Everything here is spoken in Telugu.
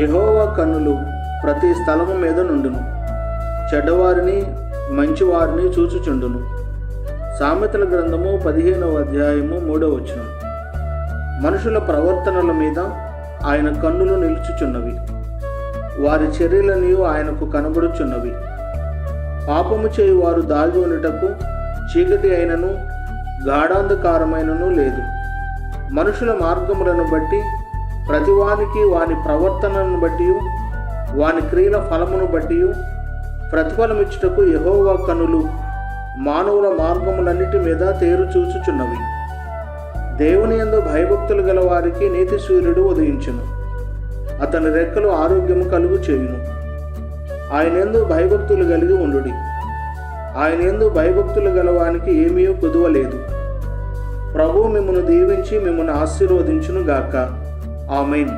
యెహోవా కన్నులు ప్రతి స్థలము మీద నుండును, చెడ్డవారిని మంచివారిని చూచుచుండును. సామెతల గ్రంథము 15వ అధ్యాయము 3వ వచనం. మనుషుల ప్రవర్తనల మీద ఆయన కన్నులు నిలుచుచున్నవి, వారి చర్యలని ఆయనకు కనబడుచున్నవి. పాపము చేయు వారు దాగి ఉండుటకు చీకటి అయినను గాఢాంధకారమైనను లేదు. మనుషుల మార్గములను బట్టి ప్రతివానికి వాని ప్రవర్తనను బట్టి వాని క్రియల ఫలమును బట్టి ప్రతిఫలమిచ్చుటకు యెహోవా కన్నులు మానవుల మార్గములన్నిటి మీద తేరు చూచుచున్నవి. దేవుని యందు భయభక్తులు గల వారికి నీతి సూర్యుడు ఉదయించును, అతని రెక్కలు ఆరోగ్యము కలుగు చేయును. ఆయన యందు భయభక్తులు కలిగి ఉండుడి, ఆయన యందు భయభక్తులు గలవానికి ఏమీ కుదువలేదు. ప్రభువు మిమ్మును దీవించి మిమ్మును ఆశీర్వదించును గాక. ఆమేన్.